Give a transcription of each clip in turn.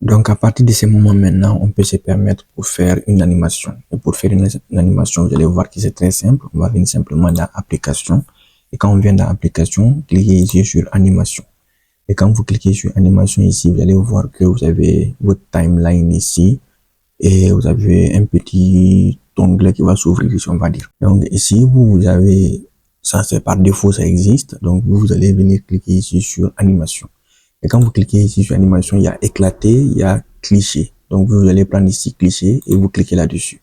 Donc, à partir de ce moment maintenant, on peut se permettre pour faire une animation. Et pour faire une animation, vous allez voir que c'est très simple. On va venir simplement dans application. Et quand on vient dans application, cliquez ici sur animation. Et quand vous cliquez sur animation ici, vous allez voir que vous avez votre timeline ici. Et vous avez un petit onglet qui va s'ouvrir ici, on va dire. Donc ici, vous avez, ça c'est par défaut, ça existe. Donc vous allez venir cliquer ici sur animation. Et quand vous cliquez ici sur animation, il y a éclaté, il y a cliché. Donc vous allez prendre ici cliché et vous cliquez là-dessus.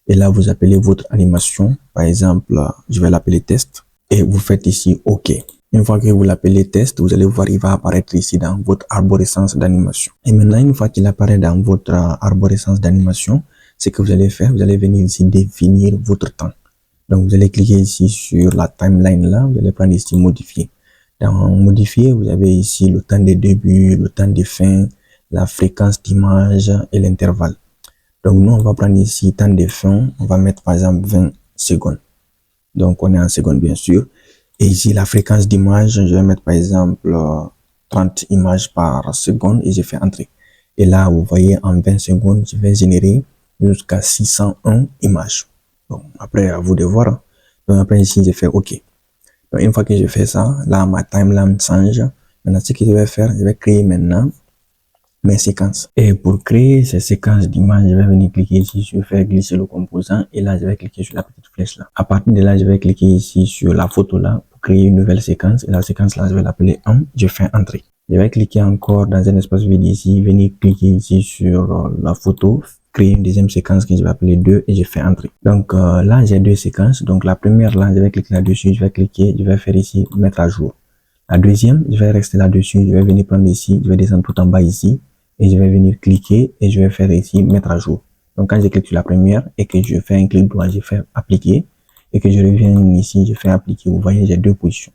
Et là, vous appelez votre animation. Par exemple, je vais l'appeler test. Et vous faites ici OK. Une fois que vous l'appelez test, vous allez voir, il va apparaître ici dans votre arborescence d'animation. Et maintenant, une fois qu'il apparaît dans votre arborescence d'animation, ce que vous allez faire, vous allez venir ici définir votre temps. Donc, vous allez cliquer ici sur la timeline là, vous allez prendre ici modifier. Dans modifier, vous avez ici le temps de début, le temps de fin, la fréquence d'image et l'intervalle. Donc, nous, on va prendre ici temps de fin, on va mettre par exemple 20 secondes. Donc, on est en secondes, bien sûr. Et ici, la fréquence d'image, je vais mettre par exemple 30 images par seconde et je fais entrer. Et là, vous voyez, en 20 secondes, je vais générer jusqu'à 601 images. Bon, après, à vous de voir. Donc, après, ici, je fais OK. Donc, une fois que je fais ça, là, ma timeline change. Maintenant, ce que je vais faire, je vais créer maintenant mes séquences. Et pour créer ces séquences d'images, je vais venir cliquer ici sur faire glisser le composant et là, je vais cliquer sur la petite flèche là. À partir de là, je vais cliquer ici sur la photo là pour créer une nouvelle séquence et la séquence là, je vais l'appeler 1. Je fais entrer. Je vais cliquer encore dans un espace vide ici, venir cliquer ici sur la photo, créer une deuxième séquence que je vais appeler 2 et je fais entrer. Donc là, j'ai deux séquences. Donc la première là, je vais cliquer là-dessus, je vais cliquer, je vais faire ici mettre à jour. La deuxième, je vais rester là-dessus, je vais venir prendre ici, je vais descendre tout en bas ici. Et je vais venir cliquer et je vais faire ici mettre à jour. Donc quand je clique sur la première et que je fais un clic droit, je fais appliquer et que je reviens ici, je fais appliquer. Vous voyez, j'ai deux positions.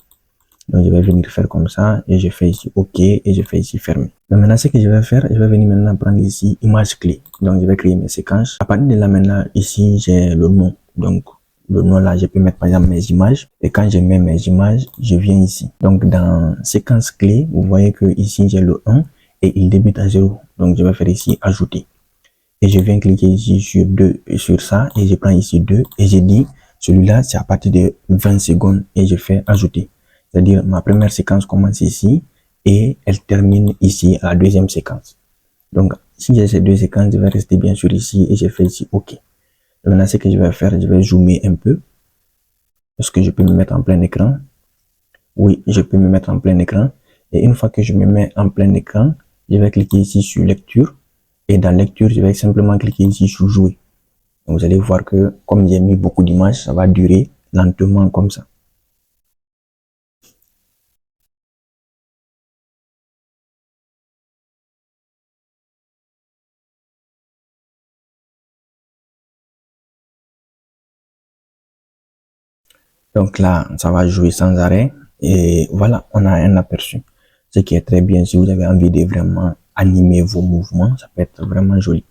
Donc je vais venir faire comme ça et je fais ici OK et je fais ici fermer. Donc maintenant ce que je vais faire, je vais venir maintenant prendre ici image clé. Donc je vais créer mes séquences. À partir de là maintenant ici j'ai le nom. Donc le nom là, je peux mettre par exemple mes images et quand je mets mes images, je viens ici. Donc dans séquence clé, vous voyez que ici j'ai le 1 et il débute à 0. Donc je vais faire ici ajouter. Et je viens cliquer ici sur 2 et sur ça et je prends ici 2 et je dis celui-là c'est à partir de 20 secondes et je fais ajouter. C'est-à-dire ma première séquence commence ici et elle termine ici à la deuxième séquence. Donc si j'ai ces deux séquences, je vais rester bien sûr ici et je fais ici OK. Maintenant ce que je vais faire, je vais zoomer un peu. Est-ce que je peux me mettre en plein écran? Oui, je peux me mettre en plein écran. Et une fois que je me mets en plein écran, je vais cliquer ici sur lecture. Et dans lecture, je vais simplement cliquer ici sur jouer. Donc, vous allez voir que comme j'ai mis beaucoup d'images, ça va durer lentement comme ça. Donc là, ça va jouer sans arrêt. Et voilà, on a un aperçu. Ce qui est très bien si vous avez envie de vraiment animer vos mouvements, ça peut être vraiment joli.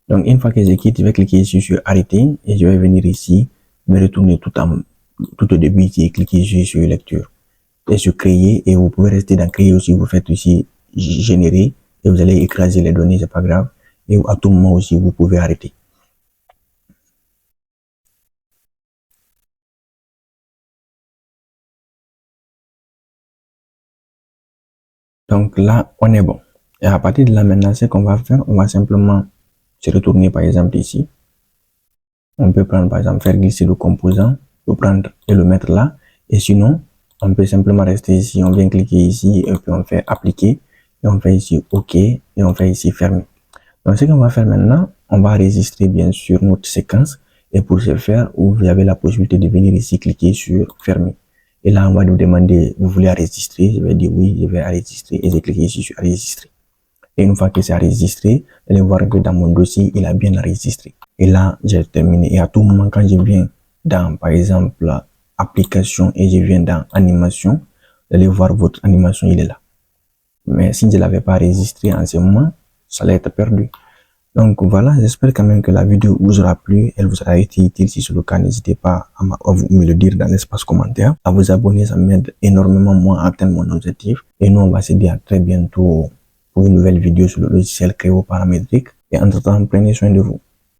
Donc, une fois que je quitte, je vais cliquer ici sur arrêter et je vais venir ici, me retourner tout au début ici et cliquer ici sur lecture et sur créer et vous pouvez rester dans créer aussi, vous faites ici générer et vous allez écraser les données, c'est pas grave et à tout moment aussi vous pouvez arrêter. Donc là, on est bon. Et à partir de là maintenant, ce qu'on va faire, on va simplement se retourner par exemple ici. On peut prendre par exemple, faire glisser le composant, le prendre et le mettre là. Et sinon, on peut simplement rester ici, on vient cliquer ici et puis on fait appliquer. Et on fait ici OK et on fait ici fermer. Donc ce qu'on va faire maintenant, on va enregistrer bien sûr notre séquence. Et pour ce faire, vous avez la possibilité de venir ici cliquer sur fermer. Et là, on va nous demander, vous voulez enregistrer? Je vais dire oui, je vais enregistrer et je clique ici sur enregistrer. Et une fois que c'est enregistré, vous allez voir que dans mon dossier, il a bien enregistré. Et là, j'ai terminé. Et à tout moment, quand je viens dans, par exemple, application et je viens dans animation, vous allez voir votre animation, il est là. Mais si je ne l'avais pas enregistré en ce moment, ça allait être perdu. Donc voilà, j'espère quand même que la vidéo vous aura plu, elle vous aura été utile. Si c'est le cas, n'hésitez pas à me le dire dans l'espace commentaire, à vous abonner, ça m'aide énormément moi à atteindre mon objectif. Et nous, on va se dire à très bientôt pour une nouvelle vidéo sur le logiciel Créo Paramétrique. Et entre-temps, prenez soin de vous.